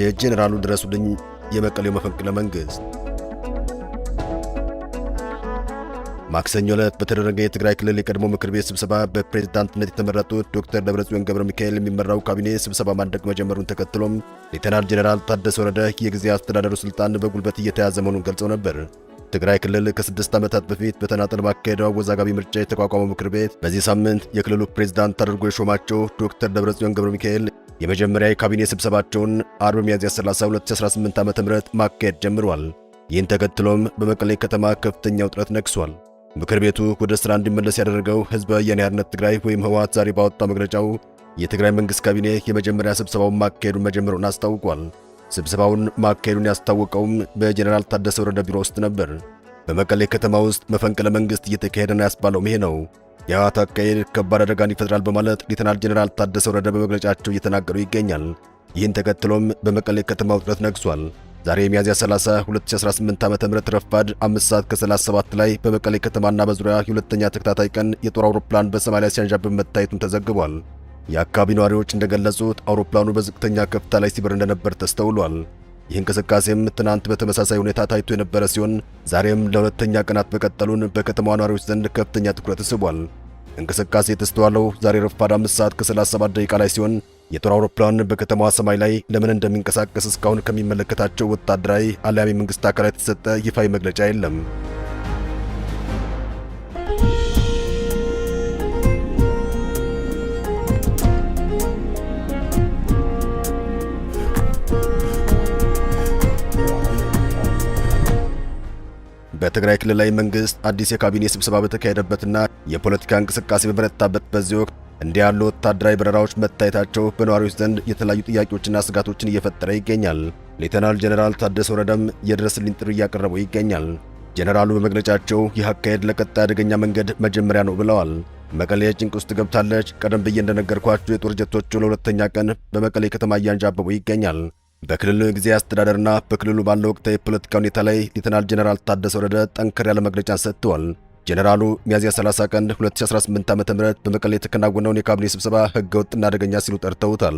የጄኔራሉ ድረሱልኝ የመቀሌው መፈንቅለ መንግስት። ማክሰኞ ዕለት በተደረገ የትግራይ ክልል የቀድሞ ምክር ቤት ስብሰባ በፕሬዝዳንትነት የተመረጡት ዶክተር ደብረጽዮን ገብረ ሚካኤል የሚመራው ካቢኔ ስብሰባ ማድረግ መጀመሩን ተከትሎም ሌተናል ጄኔራል ታደሰ ወረደ የጊዜ አስተዳደሩ ስልጣን በጉልበት እየተያዘ መሆኑን ገልጸው ነበር። ትግራይ ክልል ከ6 ዓመታት በፊት በተናጠል ባካሄደው አወዛጋቢ ምርጫ የተቋቋመው ምክር ቤት በዚህ ሳምንት የክልሉ ፕሬዝዳንት አድርጎ የሾማቸው ዶክተር ደብረጽዮን ገብረ ሚካኤል የመጀመሪያ የካቢኔ ስብሰባቸውን አርብ ሚያዝያ 30 2018 ዓ.ም ማካሄድ ጀምረዋል። ይህን ተከትሎም በመቀሌ ከተማ ከፍተኛ ውጥረት ነግሷል። ምክር ቤቱ ወደ ሥራ እንዲመለስ ያደረገው ሕዝባዊ ወያነ ሓርነት ትግራይ ወይም ህወሓት ዛሬ ባወጣው መግለጫው የትግራይ መንግሥት ካቢኔ የመጀመሪያ ስብሰባውን ማካሄዱን መጀመሩን አስታውቋል። ስብሰባውን ማካሄዱን ያስታወቀውም በጄኔራል ታደሰ ወረደ ቢሮ ውስጥ ነበር። በመቀሌ ከተማ ውስጥ መፈንቅለ መንግሥት እየተካሄደ ነው ያስባለውም ይሄ ነው። የህወሓት አካሄድ ከባድ አደጋን ይፈጥራል በማለት ሌተናል ጄኔራል ታደሰ ወረደ በመግለጫቸው እየተናገሩ ይገኛል። ይህን ተከትሎም በመቀሌ ከተማ ውጥረት ነግሷል። ዛሬ ሚያዝያ 30 2018 ዓ.ም ረፋድ 5 ሰዓት ከ37 ላይ በመቀሌ ከተማና በዙሪያ የሁለተኛ ተከታታይ ቀን የጦር አውሮፕላን በሰማይ ላይ ሲያንዣብብ መታየቱን ተዘግቧል። የአካባቢ ነዋሪዎች እንደገለጹት አውሮፕላኑ በዝቅተኛ ከፍታ ላይ ሲበር እንደነበር ተስተውሏል። ይህ እንቅስቃሴም ትናንት በተመሳሳይ ሁኔታ ታይቶ የነበረ ሲሆን ዛሬም ለሁለተኛ ቀናት በቀጠሉን በከተማዋ ነዋሪዎች ዘንድ ከፍተኛ ትኩረት ስቧል። እንቅስቃሴ የተስተዋለው ዛሬ ረፋድ 5 ሰዓት ከ37 ደቂቃ ላይ ሲሆን የጦር አውሮፕላን በከተማዋ ሰማይ ላይ ለምን እንደሚንቀሳቀስ እስካሁን ከሚመለከታቸው ወታደራዊ አልያም የመንግስት አካላት የተሰጠ ይፋዊ መግለጫ የለም። በትግራይ ክልላዊ መንግስት አዲስ የካቢኔ ስብሰባ በተካሄደበትና የፖለቲካ እንቅስቃሴ በበረታበት በዚህ ወቅት እንዲህ ያሉ ወታደራዊ በረራዎች መታየታቸው በነዋሪዎች ዘንድ የተለያዩ ጥያቄዎችና ስጋቶችን እየፈጠረ ይገኛል። ሌተናል ጄኔራል ታደሰ ወረደም የድረስልኝ ጥሪ እያቀረቡ ይገኛል። ጄኔራሉ በመግለጫቸው ይህ አካሄድ ለቀጣይ አደገኛ መንገድ መጀመሪያ ነው ብለዋል። መቀሌ ጭንቅ ውስጥ ገብታለች። ቀደም ብዬ እንደነገርኳችሁ የጦር ጀቶቹ ለሁለተኛ ቀን በመቀሌ ከተማ እያንዣበቡ ይገኛል። በክልሉ ጊዜ አስተዳደርና በክልሉ ባለው ወቅታዊ የፖለቲካ ሁኔታ ላይ ሌተናል ጄኔራል ታደሰ ወረደ ጠንከር ያለ መግለጫን ሰጥተዋል። ጄኔራሉ ሚያዝያ 30 ቀን 2018 ዓ.ም በመቀሌ የተከናወነውን የካቢኔ ስብሰባ ህገወጥና አደገኛ ሲሉ ጠርተውታል።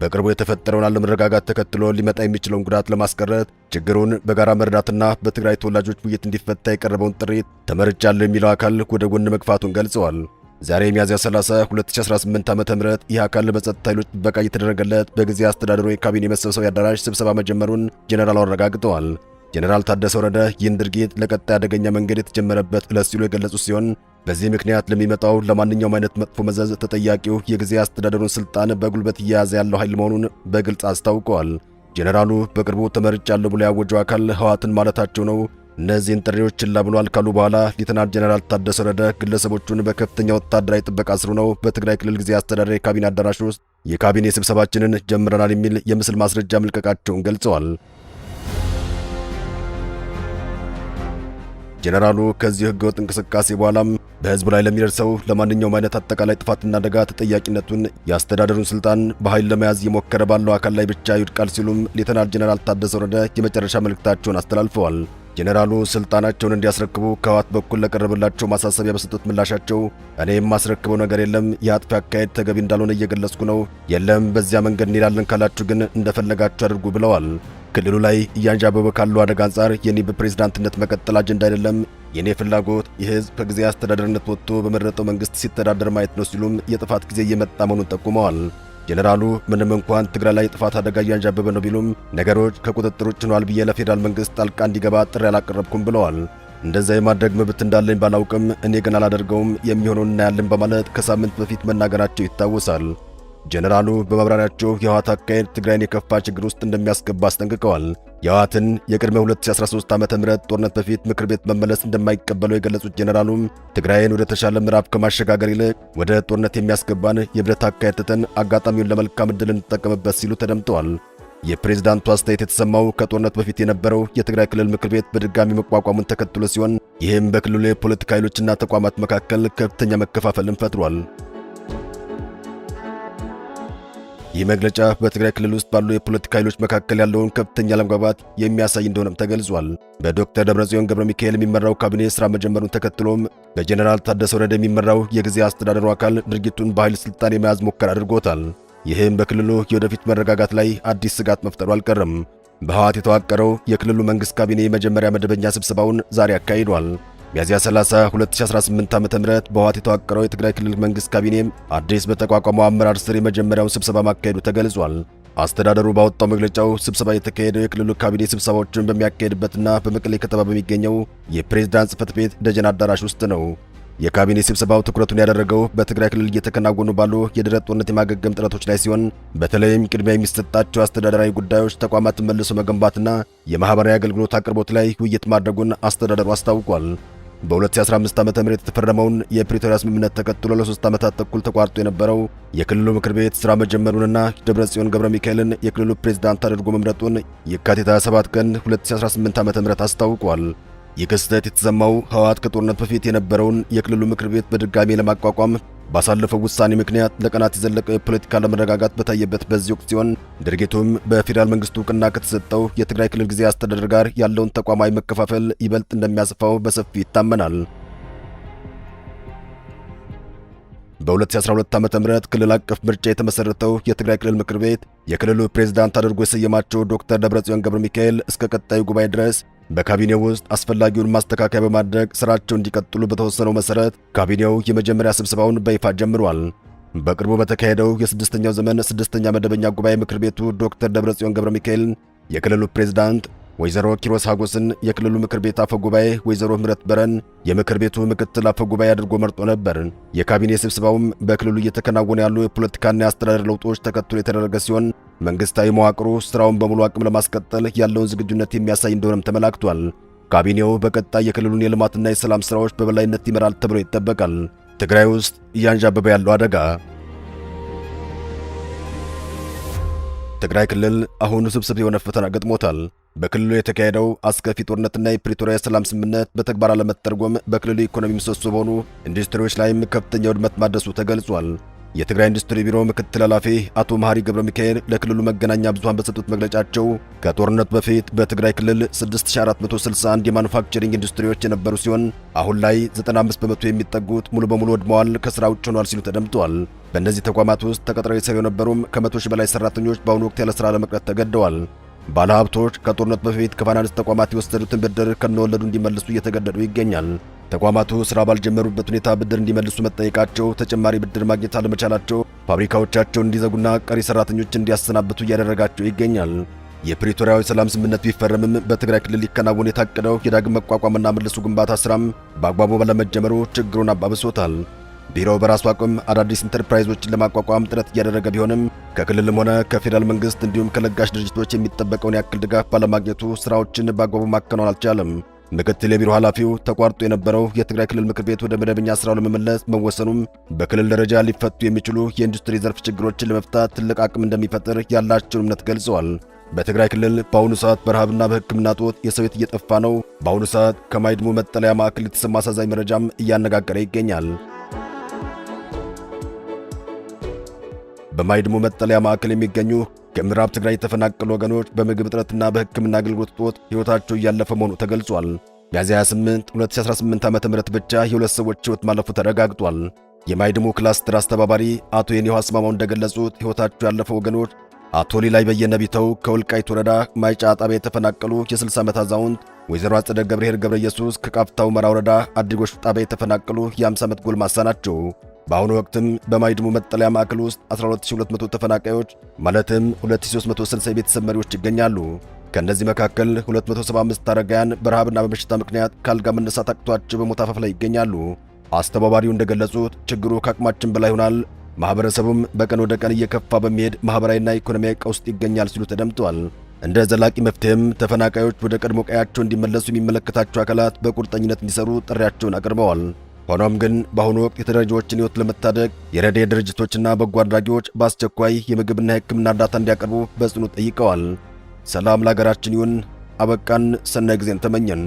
በቅርቡ የተፈጠረውን አለመረጋጋት ተከትሎ ሊመጣ የሚችለውን ጉዳት ለማስቀረት ችግሩን በጋራ መረዳትና በትግራይ ተወላጆች ውይይት እንዲፈታ የቀረበውን ጥሪ ተመርጫለሁ የሚለው አካል ወደ ጎን መግፋቱን ገልጸዋል። ዛሬ ሚያዝያ 30 2018 ዓ.ም ይህ አካል በጸጥታ ኃይሎች ጥበቃ እየተደረገለት በጊዜ አስተዳደሩ የካቢኔ መሰብሰቢያ አዳራሽ ስብሰባ መጀመሩን ጄኔራሉ አረጋግጠዋል። ጄኔራል ታደሰ ወረደ ይህን ድርጊት ለቀጣይ አደገኛ መንገድ የተጀመረበት ዕለት ሲሉ የገለጹ ሲሆን በዚህ ምክንያት ለሚመጣው ለማንኛውም አይነት መጥፎ መዘዝ ተጠያቂው የጊዜ አስተዳደሩን ስልጣን በጉልበት እየያዘ ያለው ኃይል መሆኑን በግልጽ አስታውቀዋል። ጄኔራሉ በቅርቡ ተመርጫለሁ ብሎ ያወጀው አካል ህወሓትን ማለታቸው ነው። እነዚህን ጥሪዎች ችላ ብሏል ካሉ በኋላ ሌተናል ጄኔራል ታደሰ ወረደ ግለሰቦቹን በከፍተኛ ወታደራዊ ጥበቃ ስር ነው በትግራይ ክልል ጊዜ አስተዳደር የካቢኔ አዳራሽ ውስጥ የካቢኔ ስብሰባችንን ጀምረናል የሚል የምስል ማስረጃ መልቀቃቸውን ገልጸዋል። ጄኔራሉ ከዚህ ህገወጥ እንቅስቃሴ በኋላም በህዝቡ ላይ ለሚደርሰው ለማንኛውም አይነት አጠቃላይ ጥፋትና አደጋ ተጠያቂነቱን የአስተዳደሩን ስልጣን በኃይል ለመያዝ የሞከረ ባለው አካል ላይ ብቻ ይውድቃል ሲሉም ሌተናል ጄኔራል ታደሰ ወረደ የመጨረሻ መልእክታቸውን አስተላልፈዋል። ጄኔራሉ ስልጣናቸውን እንዲያስረክቡ ከህወሓት በኩል ለቀረበላቸው ማሳሰቢያ በሰጡት ምላሻቸው እኔ የማስረክበው ነገር የለም፣ የአጥፊ አካሄድ ተገቢ እንዳልሆነ እየገለጽኩ ነው፣ የለም በዚያ መንገድ እንሄዳለን ካላችሁ ግን እንደፈለጋችሁ አድርጉ ብለዋል። ክልሉ ላይ እያንዣበበ ካለው አደጋ አንጻር የኔ በፕሬዝዳንትነት መቀጠል አጀንዳ አይደለም፣ የኔ ፍላጎት የህዝብ ከጊዜ አስተዳደርነት ወጥቶ በመረጠው መንግስት ሲተዳደር ማየት ነው ሲሉም የጥፋት ጊዜ እየመጣ መሆኑን ጠቁመዋል። ጄኔራሉ ምንም እንኳን ትግራይ ላይ ጥፋት አደጋ እያንዣበበ ነው ቢሉም ነገሮች ከቁጥጥር ውጭ ሆነዋል ብዬ ለፌዴራል መንግስት ጣልቃ እንዲገባ ጥሪ አላቀረብኩም ብለዋል። እንደዛ የማድረግ መብት እንዳለኝ ባላውቅም እኔ ግን አላደርገውም፣ የሚሆነውን እናያለን በማለት ከሳምንት በፊት መናገራቸው ይታወሳል። ጄኔራሉ በማብራሪያቸው የህወሓት አካሄድ ትግራይን የከፋ ችግር ውስጥ እንደሚያስገባ አስጠንቅቀዋል። የህወሓትን የቅድመ 2013 ዓ.ም ጦርነት በፊት ምክር ቤት መመለስ እንደማይቀበለው የገለጹት ጄኔራሉም ትግራይን ወደ ተሻለ ምዕራፍ ከማሸጋገር ይልቅ ወደ ጦርነት የሚያስገባን የብረት አካሄድ ትተን አጋጣሚውን ለመልካም ዕድል እንጠቀምበት ሲሉ ተደምጠዋል። የፕሬዝዳንቱ አስተያየት የተሰማው ከጦርነት በፊት የነበረው የትግራይ ክልል ምክር ቤት በድጋሚ መቋቋሙን ተከትሎ ሲሆን ይህም በክልሉ የፖለቲካ ኃይሎችና ተቋማት መካከል ከፍተኛ መከፋፈልን ፈጥሯል። ይህ መግለጫ በትግራይ ክልል ውስጥ ባሉ የፖለቲካ ኃይሎች መካከል ያለውን ከፍተኛ አለመግባባት የሚያሳይ እንደሆነም ተገልጿል። በዶክተር ደብረጽዮን ገብረ ሚካኤል የሚመራው ካቢኔ ስራ መጀመሩን ተከትሎም በጄኔራል ታደሰ ወረደ የሚመራው የጊዜ አስተዳደሩ አካል ድርጊቱን በኃይል ስልጣን የመያዝ ሙከራ አድርጎታል። ይህም በክልሉ የወደፊት መረጋጋት ላይ አዲስ ስጋት መፍጠሩ አልቀረም። በህወሓት የተዋቀረው የክልሉ መንግስት ካቢኔ መጀመሪያ መደበኛ ስብሰባውን ዛሬ አካሂዷል። ሚያዝያ 30 2018 ዓ.ም በህወሓት የተዋቀረው የትግራይ ክልል መንግስት ካቢኔም አዲስ በተቋቋመው አመራር ስር የመጀመሪያውን ስብሰባ ማካሄዱ ተገልጿል። አስተዳደሩ ባወጣው መግለጫው ስብሰባ የተካሄደው የክልሉ ካቢኔ ስብሰባዎችን በሚያካሄድበትና በመቀሌ ከተማ በሚገኘው የፕሬዝዳንት ጽሕፈት ቤት ደጀን አዳራሽ ውስጥ ነው። የካቢኔ ስብሰባው ትኩረቱን ያደረገው በትግራይ ክልል እየተከናወኑ ባሉ የድህረ ጦርነት የማገገም ጥረቶች ላይ ሲሆን በተለይም ቅድሚያ የሚሰጣቸው አስተዳደራዊ ጉዳዮች፣ ተቋማትን መልሶ መገንባትና የማህበራዊ አገልግሎት አቅርቦት ላይ ውይይት ማድረጉን አስተዳደሩ አስታውቋል። በ2015 ዓ.ም የተፈረመውን የፕሪቶሪያ ስምምነት ተከትሎ ለ3 ዓመታት ተኩል ተቋርጦ የነበረው የክልሉ ምክር ቤት ሥራ መጀመሩንና ደብረጽዮን ገብረ ሚካኤልን የክልሉ ፕሬዝዳንት አድርጎ መምረጡን የካቲት 27 ቀን 2018 ዓ.ም አስታውቋል። ይህ ክስተት የተሰማው ህወሓት ከጦርነት በፊት የነበረውን የክልሉ ምክር ቤት በድጋሚ ለማቋቋም ባሳለፈው ውሳኔ ምክንያት ለቀናት የዘለቀ የፖለቲካ ለመረጋጋት በታየበት በዚህ ወቅት ሲሆን ድርጊቱም በፌዴራል መንግስቱ እውቅና ከተሰጠው የትግራይ ክልል ጊዜያዊ አስተዳደር ጋር ያለውን ተቋማዊ መከፋፈል ይበልጥ እንደሚያሰፋው በሰፊው ይታመናል። በ2012 ዓ.ም ክልል አቀፍ ምርጫ የተመሰረተው የትግራይ ክልል ምክር ቤት የክልሉ ፕሬዝዳንት አድርጎ የሰየማቸው ዶክተር ደብረጽዮን ገብረ ሚካኤል እስከ ቀጣዩ ጉባኤ ድረስ በካቢኔው ውስጥ አስፈላጊውን ማስተካከያ በማድረግ ስራቸው እንዲቀጥሉ በተወሰነው መሰረት ካቢኔው የመጀመሪያ ስብሰባውን በይፋ ጀምሯል። በቅርቡ በተካሄደው የስድስተኛው ዘመን ስድስተኛ መደበኛ ጉባኤ ምክር ቤቱ ዶክተር ደብረጽዮን ገብረ ሚካኤል የክልሉ ፕሬዝዳንት ወይዘሮ ኪሮስ ሀጎስን፣ የክልሉ ምክር ቤት አፈ ጉባኤ ወይዘሮ ምህረት በረን የምክር ቤቱ ምክትል አፈ ጉባኤ አድርጎ መርጦ ነበር። የካቢኔ ስብሰባውም በክልሉ እየተከናወኑ ያሉ የፖለቲካና የአስተዳደር ለውጦች ተከትሎ የተደረገ ሲሆን መንግስታዊ መዋቅሩ ስራውን በሙሉ አቅም ለማስቀጠል ያለውን ዝግጁነት የሚያሳይ እንደሆነም ተመላክቷል። ካቢኔው በቀጣይ የክልሉን የልማትና የሰላም ስራዎች በበላይነት ይመራል ተብሎ ይጠበቃል። ትግራይ ውስጥ እያንዣበበ ያለው አደጋ። ትግራይ ክልል አሁን ውስብስብ የሆነ ፈተና ገጥሞታል። በክልሉ የተካሄደው አስከፊ ጦርነትና የፕሪቶሪያ የሰላም ስምምነት በተግባር አለመተርጎም በክልሉ ኢኮኖሚ ምሰሶ በሆኑ ኢንዱስትሪዎች ላይም ከፍተኛ ውድመት ማድረሱ ተገልጿል። የትግራይ ኢንዱስትሪ ቢሮ ምክትል ኃላፊ አቶ መሐሪ ገብረ ሚካኤል ለክልሉ መገናኛ ብዙሃን በሰጡት መግለጫቸው ከጦርነቱ በፊት በትግራይ ክልል 6461 የማኑፋክቸሪንግ ኢንዱስትሪዎች የነበሩ ሲሆን አሁን ላይ 95 በመቶ የሚጠጉት ሙሉ በሙሉ ወድመዋል፣ ከስራ ውጭ ሆነዋል ሲሉ ተደምጠዋል። በእነዚህ ተቋማት ውስጥ ተቀጥረው የሰሩ የነበሩም ከ100 ሺህ በላይ ሰራተኞች በአሁኑ ወቅት ያለ ስራ ለመቅረት ተገደዋል። ባለሀብቶች ከጦርነቱ በፊት ከፋይናንስ ተቋማት የወሰዱትን ብድር ከነወለዱ እንዲመልሱ እየተገደዱ ይገኛል። ተቋማቱ ስራ ባልጀመሩበት ሁኔታ ብድር እንዲመልሱ መጠየቃቸው፣ ተጨማሪ ብድር ማግኘት አለመቻላቸው ፋብሪካዎቻቸውን እንዲዘጉና ቀሪ ሰራተኞች እንዲያሰናብቱ እያደረጋቸው ይገኛል። የፕሪቶሪያው የሰላም ስምምነት ቢፈረምም በትግራይ ክልል ሊከናወን የታቀደው የዳግም መቋቋምና መልሶ ግንባታ ስራም በአግባቡ ባለመጀመሩ ችግሩን አባብሶታል። ቢሮው በራሱ አቅም አዳዲስ ኢንተርፕራይዞችን ለማቋቋም ጥረት እያደረገ ቢሆንም ከክልልም ሆነ ከፌዴራል መንግስት እንዲሁም ከለጋሽ ድርጅቶች የሚጠበቀውን ያክል ድጋፍ ባለማግኘቱ ስራዎችን በአግባቡ ማከናወን አልቻለም። ምክትል የቢሮ ኃላፊው ተቋርጦ የነበረው የትግራይ ክልል ምክር ቤት ወደ መደበኛ ስራው ለመመለስ መወሰኑም በክልል ደረጃ ሊፈቱ የሚችሉ የኢንዱስትሪ ዘርፍ ችግሮችን ለመፍታት ትልቅ አቅም እንደሚፈጥር ያላቸውን እምነት ገልጸዋል። በትግራይ ክልል በአሁኑ ሰዓት በረሃብና በሕክምና እጦት የሰው ሕይወት እየጠፋ ነው። በአሁኑ ሰዓት ከማይድሙ መጠለያ ማዕከል የተሰማ አሳዛኝ መረጃም እያነጋገረ ይገኛል። በማይድሙ መጠለያ ማዕከል የሚገኙ ከምዕራብ ትግራይ የተፈናቀሉ ወገኖች በምግብ እጥረትና በሕክምና አገልግሎት እጦት ሕይወታቸው እያለፈ መሆኑ ተገልጿል። ሚያዝያ 28 2018 ዓ.ም ብቻ የሁለት ሰዎች ሕይወት ማለፉ ተረጋግጧል። የማይድሙ ክላስተር አስተባባሪ አቶ የኔው አስማማው እንደገለጹት ሕይወታቸው ያለፈው ወገኖች አቶ ሊላይ በየነ ቢተው ከወልቃይት ወረዳ ማይጫ ጣቢያ የተፈናቀሉ የ60 ዓመት አዛውንት፣ ወይዘሮ አጸደ ገብርኄር ገብረ ኢየሱስ ከቃፍታው መራ ወረዳ አዲጎሽ ጣቢያ የተፈናቀሉ የ50 ዓመት ጎልማሳ ናቸው። በአሁኑ ወቅትም በማይድሙ መጠለያ ማዕከል ውስጥ 12200 ተፈናቃዮች ማለትም 2360 የቤተሰብ መሪዎች ይገኛሉ። ከእነዚህ መካከል 275 አረጋውያን በረሃብና በበሽታ ምክንያት ከአልጋ መነሳት አቅቷቸው በሞት አፋፍ ላይ ይገኛሉ። አስተባባሪው እንደገለጹት ችግሩ ከአቅማችን በላይ ሆኗል፣ ማህበረሰቡም በቀን ወደ ቀን እየከፋ በሚሄድ ማህበራዊና ኢኮኖሚያዊ ቀውስ ይገኛል ሲሉ ተደምጠዋል። እንደ ዘላቂ መፍትሄም ተፈናቃዮች ወደ ቀድሞ ቀያቸው እንዲመለሱ የሚመለከታቸው አካላት በቁርጠኝነት እንዲሰሩ ጥሪያቸውን አቅርበዋል። ሆኖም ግን በአሁኑ ወቅት የተረጂዎችን ሕይወት ለመታደግ የረድኤት ድርጅቶችና በጎ አድራጊዎች በአስቸኳይ የምግብና የሕክምና እርዳታ እንዲያቀርቡ በጽኑ ጠይቀዋል። ሰላም ለሀገራችን ይሁን። አበቃን። ሰናይ ጊዜን ተመኘን።